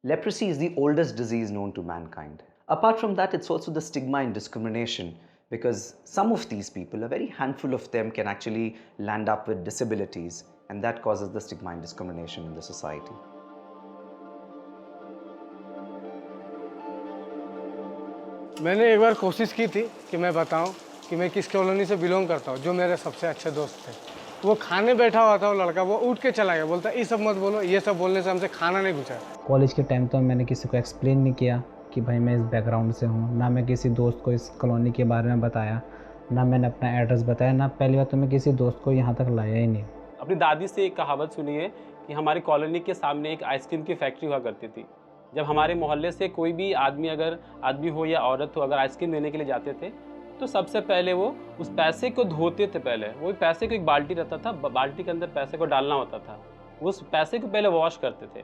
Leprosy is the oldest disease known to mankind. Apart from that, it's also the stigma and discrimination, because some of these people, a very handful of them, can actually land up with disabilities, and that causes the stigma and discrimination in the society. मैंने एक बार कोशिश की थी कि मैं बताऊं कि मैं किस कॉलोनी से बिलोंग करता हूं। जो मेरे सबसे अच्छे दोस्त थे, वो खाने बैठा हुआ था, वो लड़का वो उठ के चला गया, बोलता ये सब मत बोलो, ये सब बोलने से हमसे खाना नहीं घुसा। कॉलेज के टाइम तो मैंने किसी को एक्सप्लेन नहीं किया कि भाई मैं इस बैकग्राउंड से हूँ, ना मैं किसी दोस्त को इस कॉलोनी के बारे में बताया, ना मैंने अपना एड्रेस बताया, ना पहली बार तो मैं किसी दोस्त को यहाँ तक लाया ही नहीं। अपनी दादी से एक कहावत सुनी है कि हमारी कॉलोनी के सामने एक आइसक्रीम की फैक्ट्री हुआ करती थी। जब हमारे मोहल्ले से कोई भी आदमी, अगर आदमी हो या औरत हो, अगर आइसक्रीम लेने के लिए जाते थे तो सबसे पहले वो उस पैसे को धोते थे। पहले वो पैसे को, एक बाल्टी रहता था, बाल्टी के अंदर पैसे को डालना होता था, उस पैसे को पहले वॉश करते थे।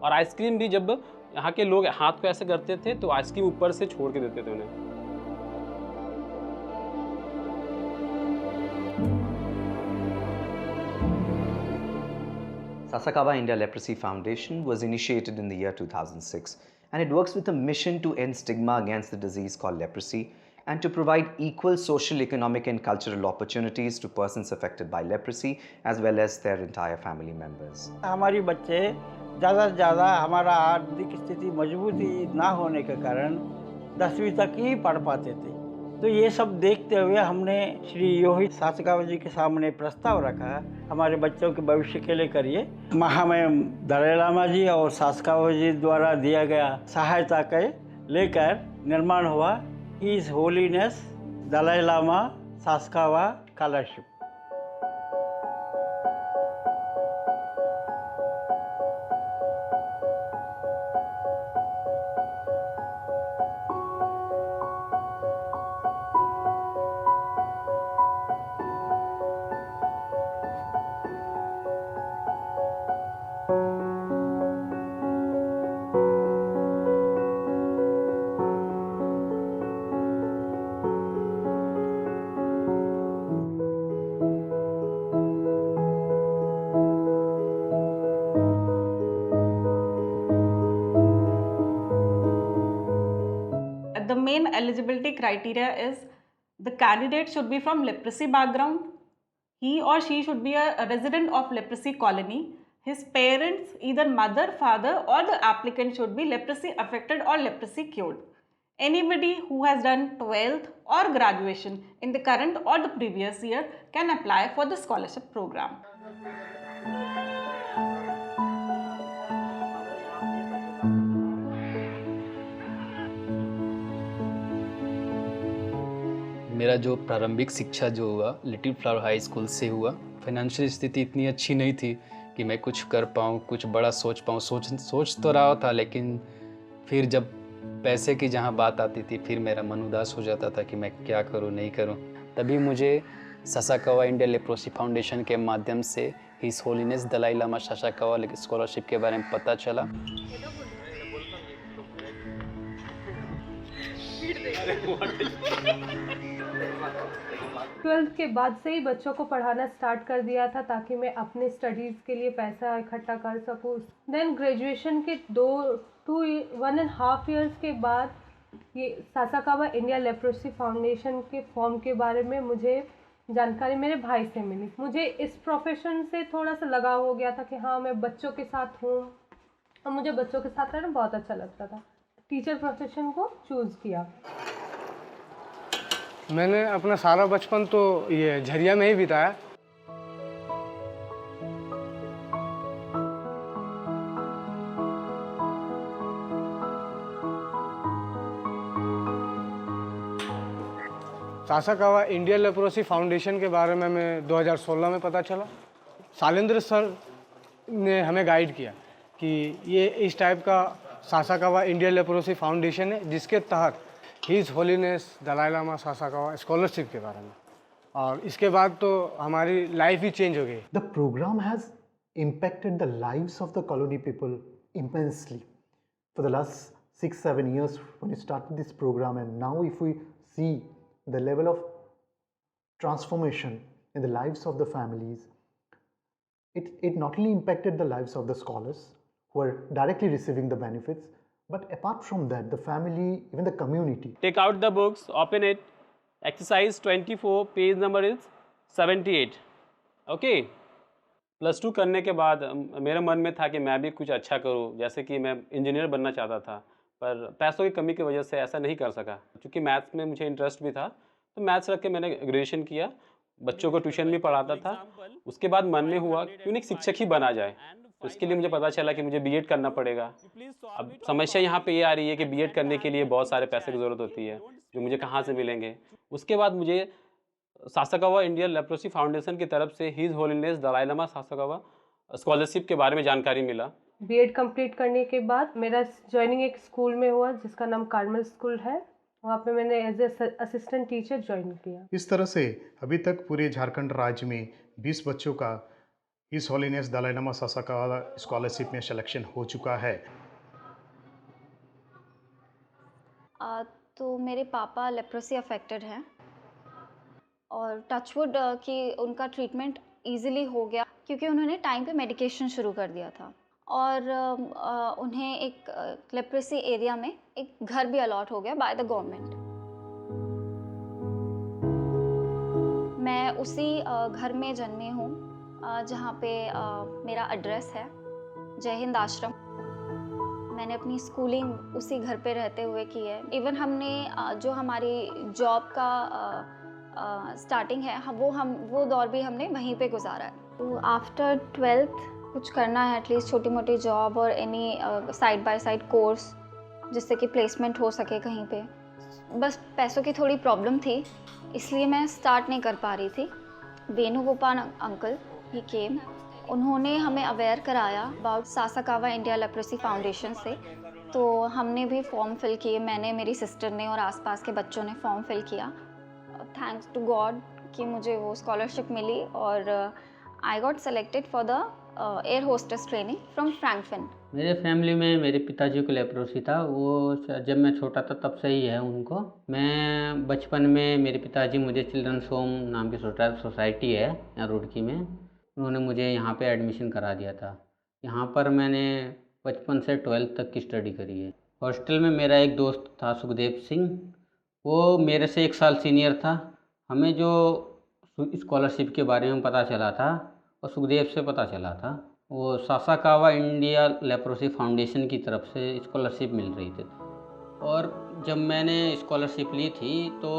और आइसक्रीम भी जब यहाँ के लोग हाथ को ऐसे करते थे तो आइसक्रीम ऊपर से छोड़ के देते थे उन्हें। Sasakawa India Leprosy Foundation was initiated in the year 2006, and it works with a mission to end stigma against the disease called leprosy and to provide equal social, economic and cultural opportunities to persons affected by leprosy as well as their entire family members. हमारी बच्चे ज़्यादा से ज़्यादा, हमारा आर्थिक स्थिति मजबूती ना होने के कारण 10वीं तक ही पढ़ पाते थे। तो ये सब देखते हुए हमने श्री योगी सासकावा जी के सामने प्रस्ताव रखा, हमारे बच्चों के भविष्य के लिए करिए। महामहिम दलाई लामा जी और सासकावा जी द्वारा दिया गया सहायता के लेकर निर्माण हुआ his holiness Dalai Lama Sasakawa scholarship. The main eligibility criteria is the candidate should be from leprosy background. He or she should be a resident of leprosy colony. His parents, either mother, father or the applicant, should be leprosy affected or leprosy cured. Anybody who has done 12th or graduation in the current or the previous year can apply for the scholarship program. मेरा जो प्रारंभिक शिक्षा जो हुआ little flower high school से हुआ। Financial स्थिति इतनी अच्छी नहीं थी कि मैं कुछ कर पाऊँ, कुछ बड़ा सोच पाऊँ। सोच तो रहा था, लेकिन फिर जब पैसे की जहाँ बात आती थी फिर मेरा मन उदास हो जाता था कि मैं क्या करूँ नहीं करूँ। तभी मुझे सासाकावा इंडिया लेप्रोसी फाउंडेशन के माध्यम से his holiness Dalai Lama Sasakawa scholarship के बारे में पता चला। 12th के बाद से ही बच्चों को पढ़ाना स्टार्ट कर दिया था ताकि मैं अपने स्टडीज़ के लिए पैसा इकट्ठा कर सकूँ। देन ग्रेजुएशन के 1.5 ईयर्स के बाद ये सासाकावा इंडिया लेप्रोसी फाउंडेशन के फॉर्म के बारे में मुझे जानकारी मेरे भाई से मिली। मुझे इस प्रोफेशन से थोड़ा सा लगाव हो गया था कि हाँ मैं बच्चों के साथ हूँ और मुझे बच्चों के साथ रहना बहुत अच्छा लगता था। टीचर प्रोफेशन को चूज़ किया। मैंने अपना सारा बचपन तो ये झरिया में ही बिताया। सासाकावा इंडिया लेप्रोसी फाउंडेशन के बारे में मैं 2016 में पता चला। शालेंद्र सर ने हमें गाइड किया कि ये इस टाइप का सासाकावा इंडिया लेप्रोसी फाउंडेशन है जिसके तहत his holiness Dalai Lama Sasakawa scholarship के बारे में, और इसके बाद तो हमारी लाइफ ही चेंज हो गई। The program has impacted the lives of the colony people immensely for the last 6-7 years when we started this program, and now if we see the level of transformation in the lives of the families, it not only impacted the lives of the scholars who who are directly receiving the benefits. But apart from that, the family, even the community. Take out the books, open it. Exercise 24, page number is 78. Okay. +2 करने के बाद मेरे मन में था कि मैं भी कुछ अच्छा करूं, जैसे कि मैं इंजीनियर बनना चाहता था, पर पैसों की कमी की वजह से ऐसा नहीं कर सका। क्योंकि मैथ्स में मुझे इंटरेस्ट भी था, तो मैथ्स रख के मैंने ग्रेजुएशन किया, बच्चों को ट्यूशन भी पढ़ाता था। उसके बाद मन में हुआ क्यों नहीं शिक्षक ही बना जाए। तो इसके लिए मुझे पता चला कि मुझे बीएड करना पड़ेगा। अब समस्या यहाँ पे ये आ रही है कि बीएड करने के लिए बहुत सारे पैसे की ज़रूरत होती है, जो मुझे कहाँ से मिलेंगे। उसके बाद मुझे सासाकावा इंडिया लेप्रोसी फाउंडेशन की तरफ से his holiness Dalai Lama Sasakawa scholarship के बारे में जानकारी मिला। बीएड कंप्लीट करने के बाद मेरा जॉइनिंग एक स्कूल में हुआ जिसका नाम कार्मल स्कूल है। वहाँ पे मैंने as a assistant teacher join किया। इस तरह से अभी तक पूरे झारखंड राज्य में 20 बच्चों का his holiness Dalai Lama Sasakawa scholarship में सिलेक्शन हो चुका है। तो मेरे पापा लेप्रोसी अफेक्टेड हैं और टचवुड कि उनका ट्रीटमेंट इजीली हो गया क्योंकि उन्होंने टाइम पे मेडिकेशन शुरू कर दिया था और उन्हें एक लेप्रोसी एरिया में एक घर भी अलॉट हो गया बाय द गवर्नमेंट। मैं उसी घर में जन्मी हूँ जहाँ पे मेरा एड्रेस है जय हिंद आश्रम। मैंने अपनी स्कूलिंग उसी घर पे रहते हुए की है। इवन हमने जो हमारी जॉब का स्टार्टिंग है वो दौर भी हमने वहीं पे गुजारा है। तो आफ्टर 12th कुछ करना है, एटलीस्ट छोटी मोटी जॉब और any side by side course जिससे कि प्लेसमेंट हो सके कहीं पे। बस पैसों की थोड़ी प्रॉब्लम थी इसलिए मैं स्टार्ट नहीं कर पा रही थी। वेणुगोपाल अंकल ही केम, उन्होंने हमें अवेयर कराया about Sasakawa India leprosy foundation से। तो हमने भी फॉर्म फिल किए, मैंने, मेरी सिस्टर ने और आसपास के बच्चों ने फॉर्म फिल किया। थैंक्स टू गॉड कि मुझे वो स्कॉलरशिप मिली और I got selected for the air hostess training from Frankfurt. मेरे फैमिली में मेरे पिताजी को लेप्रोसी था। वो जब मैं छोटा था तब से ही है उनको। मैं बचपन में मेरे पिताजी मुझे चिल्ड्रंस होम नाम की सोसाइटी है यहाँ रुड़की में, उन्होंने मुझे यहाँ पे एडमिशन करा दिया था। यहाँ पर मैंने बचपन से 12th तक की स्टडी करी है। हॉस्टल में मेरा एक दोस्त था सुखदेव सिंह, वो मेरे से 1 साल सीनियर था। हमें जो स्कॉलरशिप के बारे में पता चला था और सुखदेव से पता चला था, वो सासाकावा इंडिया लेप्रोसी फाउंडेशन की तरफ से स्कॉलरशिप मिल रही थी। और जब मैंने स्कॉलरशिप ली थी तो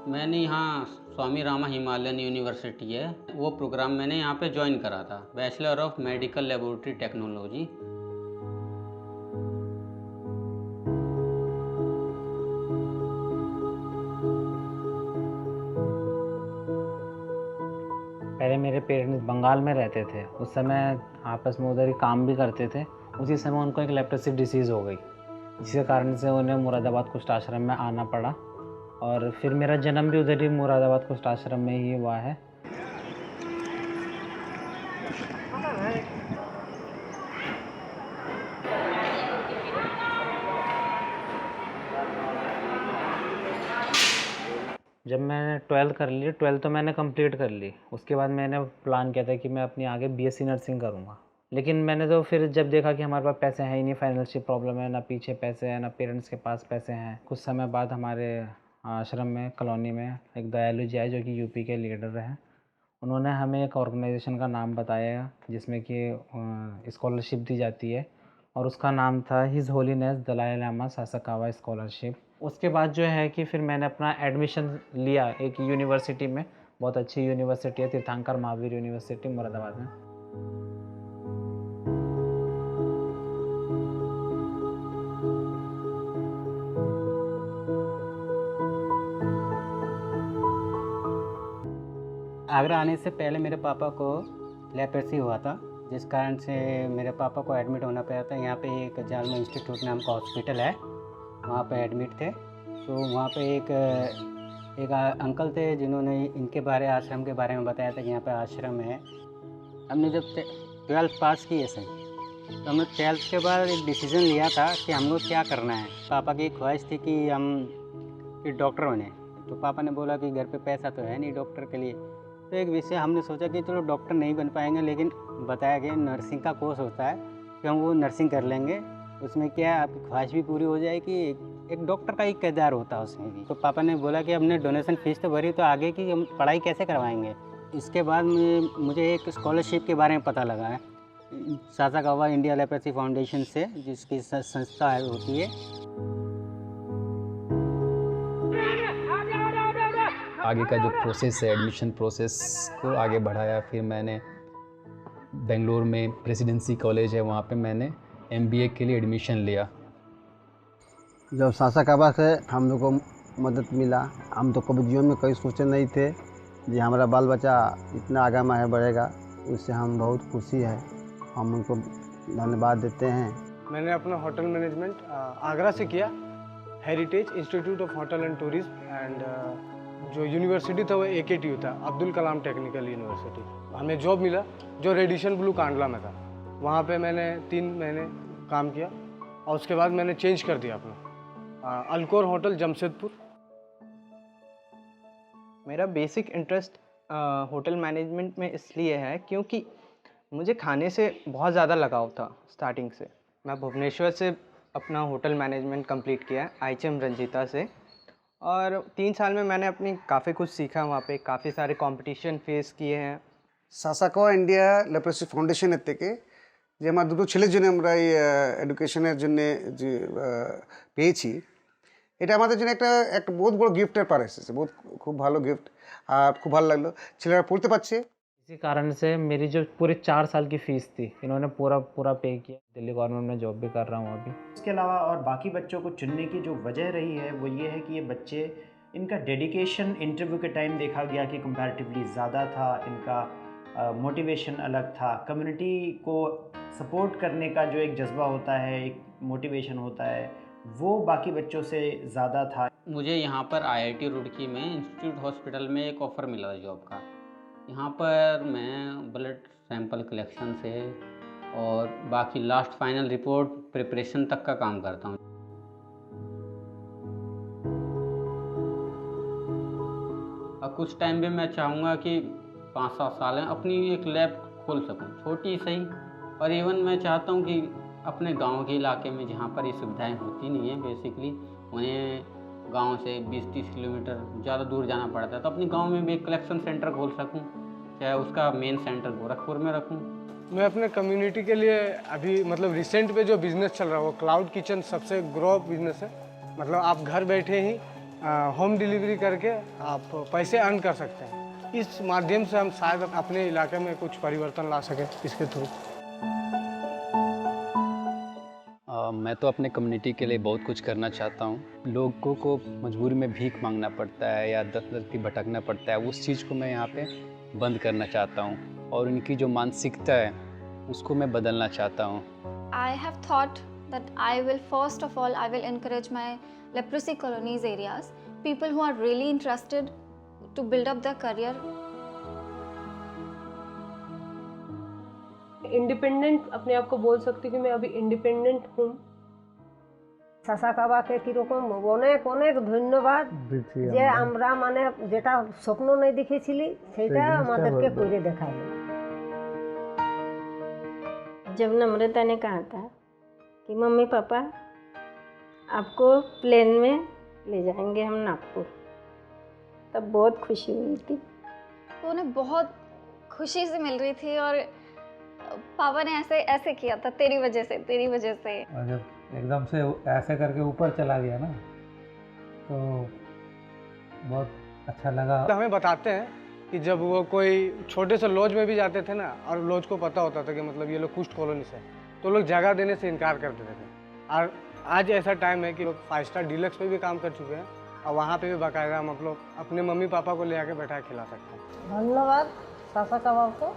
मैंने यहाँ स्वामी रामा हिमालयन यूनिवर्सिटी है, वो प्रोग्राम मैंने यहाँ पे ज्वाइन करा था, bachelor of medical laboratory technology. पहले मेरे पेरेंट्स बंगाल में रहते थे, उस समय आपस में उधर ही काम भी करते थे। उसी समय उनको एक लेप्रोसी डिसीज़ हो गई, जिसके कारण से उन्हें मुरादाबाद कुष्ठ आश्रम में आना पड़ा और फिर मेरा जन्म भी उधर ही मुरादाबाद कुष्ठ आश्रम में ही हुआ है। जब मैंने 12th कर ली, 12th तो मैंने कंप्लीट कर ली। उसके बाद मैंने प्लान किया था कि मैं अपनी आगे बीएससी नर्सिंग करूँगा। लेकिन मैंने तो फिर जब देखा कि हमारे पास पैसे हैं ही नहीं, फाइनेंशियल प्रॉब्लम है, ना पीछे पैसे हैं ना पेरेंट्स के पास पैसे हैं। कुछ समय बाद हमारे आश्रम में, कॉलोनी में एक दयालु जी आए जो कि यूपी के लीडर हैं। उन्होंने हमें एक ऑर्गेनाइजेशन का नाम बताया जिसमें कि स्कॉलरशिप दी जाती है और उसका नाम था his holiness Dalai Lama Sasakawa scholarship. उसके बाद जो है कि फिर मैंने अपना एडमिशन लिया एक यूनिवर्सिटी में, बहुत अच्छी यूनिवर्सिटी है, तीर्थंकर महावीर यूनिवर्सिटी मुरादाबाद में। आगरा आने से पहले मेरे पापा को लेप्रोसी हुआ था, जिस कारण से मेरे पापा को एडमिट होना पड़ा था। यहाँ पे एक जालमा इंस्टीट्यूट नाम का हॉस्पिटल है, वहाँ पे एडमिट थे। तो वहाँ पे एक अंकल थे जिन्होंने इनके आश्रम के बारे में बताया था कि यहाँ पे आश्रम है। हमने जब 12th पास की है सर, तो हमने 12th के बाद एक डिसीज़न लिया था कि हम लोग क्या करना है। पापा की ख्वाहिश थी कि हम डॉक्टर बने। तो पापा ने बोला कि घर पे पैसा तो है नहीं डॉक्टर के लिए। तो एक विषय हमने सोचा कि चलो डॉक्टर नहीं बन पाएंगे, लेकिन बताया गया नर्सिंग का कोर्स होता है, कि हम वो नर्सिंग कर लेंगे। उसमें क्या है, आपकी ख्वाहिश भी पूरी हो जाएगी, एक डॉक्टर का ही किरदार होता है उसमें भी। तो पापा ने बोला कि हमने डोनेशन फीस तो भरी, तो आगे की हम पढ़ाई कैसे करवाएंगे। इसके बाद मुझे एक स्कॉलरशिप के बारे में पता लगा है, सासाकावा इंडिया लेप्रोसी फाउंडेशन से, जिसकी संस्था होती है। आगे का जो प्रोसेस है, एडमिशन प्रोसेस को आगे बढ़ाया। फिर मैंने बेंगलोर में प्रेसिडेंसी कॉलेज है, वहाँ पे मैंने MBA के लिए एडमिशन लिया। जब सासाकावा से हम लोग को मदद मिला, हम तो कभी जीवन में कहीं सोचे नहीं थे कि हमारा बाल बच्चा इतना आगे में बढ़ेगा। उससे हम बहुत खुशी है, हम उनको धन्यवाद देते हैं। मैंने अपना होटल मैनेजमेंट आगरा से किया, heritage institute of hotel and tourism, and जो यूनिवर्सिटी था वो AKTU था, अब्दुल कलाम टेक्निकल यूनिवर्सिटी। हमें जॉब मिला जो रेडिशन ब्लू कांडला में था। वहाँ पे मैंने 3 महीने काम किया और उसके बाद मैंने चेंज कर दिया अपना अल्कोर होटल जमशेदपुर। मेरा बेसिक इंटरेस्ट होटल मैनेजमेंट में इसलिए है क्योंकि मुझे खाने से बहुत ज़्यादा लगाव था स्टार्टिंग से। मैं भुवनेश्वर से अपना होटल मैनेजमेंट कंप्लीट किया है IHM रंजीता से, और 3 साल में मैंने अपनी काफ़ी कुछ सीखा वहाँ पे, काफ़ी सारे कंपटीशन फेस किए हैं। সাসাকাওয়া ইন্ডিয়া লেপ্রোসি ফাউন্ডেশনের থেকে যে আমার দুটো ছেলের জন্য আমরা এই এডুকেশনের জন্য যে পেয়েছি, এটা আমাদের জন্য একটা বহুত বড় গিফটের পার এসেছে। খুব ভালো গিফট, আর খুব ভালো লাগলো, ছেলেরা পড়তে পারছে। इसी कारण से मेरी जो पूरे 4 साल की फ़ीस थी इन्होंने पूरा पे किया। दिल्ली गवर्नमेंट में जॉब भी कर रहा हूँ अभी। इसके अलावा और बाकी बच्चों को चुनने की जो वजह रही है वो ये है कि ये बच्चे, इनका डेडिकेशन इंटरव्यू के टाइम देखा गया कि कंपैरेटिवली ज़्यादा था, इनका मोटिवेशन अलग था। कम्युनिटी को सपोर्ट करने का जो एक जज्बा होता है, एक मोटिवेशन होता है, वो बाकी बच्चों से ज़्यादा था। मुझे यहाँ पर IIT रुड़की में इंस्टीट्यूट हॉस्पिटल में एक ऑफ़र मिला था जॉब का। यहाँ पर मैं ब्लड सैंपल कलेक्शन से और बाकी लास्ट फाइनल रिपोर्ट प्रिपरेशन तक का काम करता हूँ। और कुछ टाइम में मैं चाहूँगा कि 5-7 साल में अपनी एक लैब खोल सकूँ, छोटी सही। और इवन मैं चाहता हूँ कि अपने गांव के इलाके में जहाँ पर ये सुविधाएं होती नहीं हैं, बेसिकली उन्हें गांव से 20-30 किलोमीटर ज़्यादा दूर जाना पड़ता है, तो अपने गांव में भी एक कलेक्शन सेंटर खोल सकूं, चाहे उसका मेन सेंटर गोरखपुर में रखूं। मैं अपने कम्युनिटी के लिए अभी मतलब रिसेंट पे जो बिज़नेस चल रहा है वो क्लाउड किचन सबसे ग्रो बिज़नेस है। मतलब आप घर बैठे ही होम डिलीवरी करके आप पैसे अर्न कर सकते हैं। इस माध्यम से हम शायद अपने इलाके में कुछ परिवर्तन ला सकें इसके थ्रू। मैं तो अपने कम्युनिटी के लिए बहुत कुछ करना चाहता हूँ। लोगों को मजबूरी में भीख मांगना पड़ता है या दर-दर भटकना पड़ता है, उस चीज़ को मैं यहाँ पे बंद करना चाहता हूँ और उनकी जो मानसिकता है उसको मैं बदलना चाहता हूँ। I have thought that I will first of all I will encourage my leprosy colonies areas, people who are really interested to build up their career. Independent अपने आप को बोल सकती हूँ कि मैं अभी इंडिपेंडेंट हूँ। সাসাকাওয়াকে কীরকম অনেক অনেক ধন্যবাদ যে আমরা মানে যেটা স্বপ্ন नहीं দেখেছিলি সেটা আমাদেরকে করে দেখালো। जब नम्रता ने कहा था कि मम्मी पापा आपको प्लेन में ले जाएंगे हम नागपुर, तब बहुत खुशी हुई थी। तो उन्हें बहुत खुशी से मिल रही थी और पापा ने ऐसे ऐसे किया था, तेरी वजह से। और जब एकदम से ऐसे करके ऊपर चला गया ना, तो बहुत अच्छा लगा। हमें बताते हैं कि जब वो कोई छोटे से लॉज में भी जाते थे ना, और लॉज को पता होता था कि मतलब ये लोग कुष्ठ कॉलोनी से, तो लोग जगह देने से इनकार कर देते थे। और आज ऐसा टाइम है कि लोग 5 स्टार डीलक्स पे भी काम कर चुके हैं और वहाँ पे भी बाकायदा हम लोग अपने मम्मी पापा को ले आके बैठा खिला सकते हैं। ধন্যবাদ সাসাকাওয়াকে,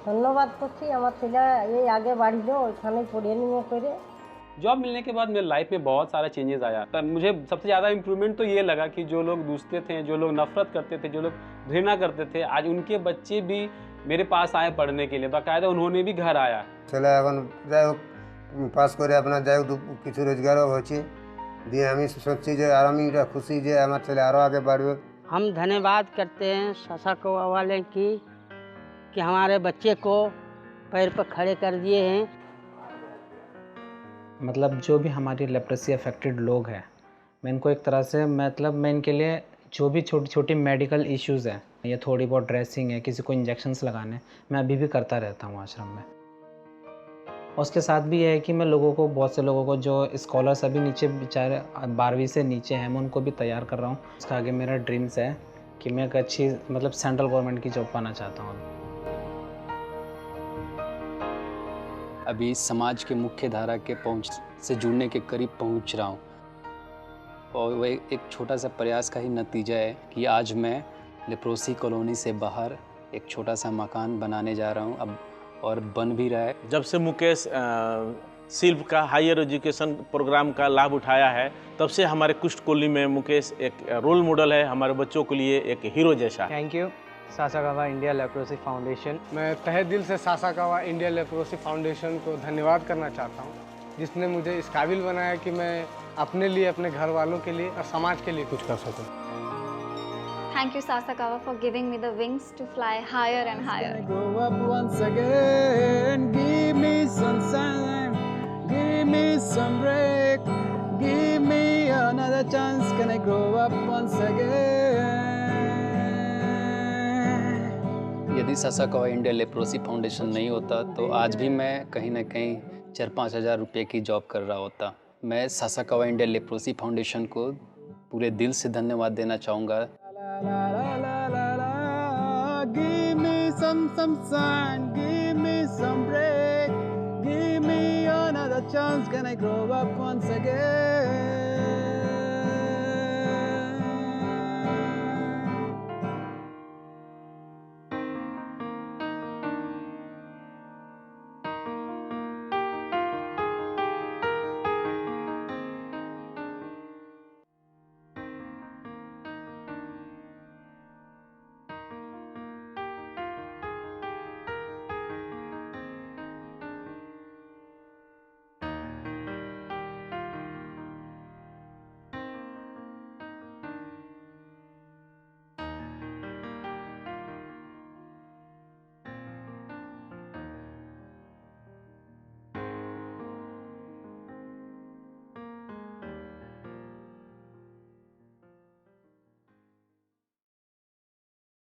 ধন্যবাদ করছি আমার ছেলে এই আগে বাড়িলো ওইখানে পড়িয়ে নিয়ে করে। जॉब मिलने के बाद मेरे लाइफ में बहुत सारा चेंजेस आया। तब मुझे सबसे ज़्यादा इम्प्रूवमेंट तो ये लगा कि जो लोग दूसरे थे, जो लोग नफरत करते थे, जो लोग घृणा करते थे, आज उनके बच्चे भी मेरे पास आए पढ़ने के लिए, बाकायदा उन्होंने भी घर आया। ছেলে এখন যাই হোক পাস করে আপনার যাই হোক কিছু রোজগারও হচ্ছে, দিয়ে আমি সত্যি যে আর আমি এটা খুশি যে আমার ছেলে আরও আগে বাড়বে। हम धन्यवाद करते हैं सासाकावा वाले की कि हमारे बच्चे को पैर पर खड़े कर दिए हैं। मतलब जो भी हमारी लेप्रेसी अफेक्टेड लोग हैं, मैं इनको एक तरह से मतलब मैं इनके लिए जो भी छोटी छोटी मेडिकल इश्यूज़ हैं या थोड़ी बहुत ड्रेसिंग है, किसी को इंजेक्शन्स लगाने, मैं अभी भी करता रहता हूँ आश्रम में। उसके साथ भी ये है कि मैं लोगों को, बहुत से लोगों को जो स्कॉलर्स अभी नीचे बेचारे 12वीं से नीचे हैं, मैं उनको भी तैयार कर रहा हूँ। इसके आगे मेरा ड्रीम्स है कि मैं एक अच्छी मतलब सेंट्रल गवर्नमेंट की जॉब पाना चाहता हूँ। अभी समाज के मुख्य धारा के पहुँच से जुड़ने के करीब पहुँच रहा हूँ, और वह एक छोटा सा प्रयास का ही नतीजा है कि आज मैं लेप्रोसी कॉलोनी से बाहर एक छोटा सा मकान बनाने जा रहा हूँ अब, और बन भी रहा है। जब से मुकेश शिल्प का हायर एजुकेशन प्रोग्राम का लाभ उठाया है, तब से हमारे कुष्ठ कॉलोनी में मुकेश एक रोल मॉडल है, हमारे बच्चों के लिए एक हीरो जैसा। Thank you Sasakawa India leprosy foundation. मैं तहे दिल से सासाकावा इंडिया लेप्रोसी फाउंडेशन को धन्यवाद करना चाहता हूँ, जिसने मुझे इस काबिल बनाया कि मैं अपने लिए, अपने घर वालों के लिए और समाज के लिए कुछ कर सकूँ। Thank you, Sasakawa, for giving me the wings to fly higher and higher. Grow up once again, give me some sunshine, give me some break, give me another chance, can I grow up once again? यदि Sasakawa India leprosy foundation नहीं होता तो आज भी मैं कहीं ना कहीं 4-5 हज़ार रुपये की जॉब कर रहा होता। मैं सासाकावा इंडिया लेप्रोसी फाउंडेशन को पूरे दिल से धन्यवाद देना चाहूँगा। Give me some sunshine, give me some break, give me another chance, can I grow up once again?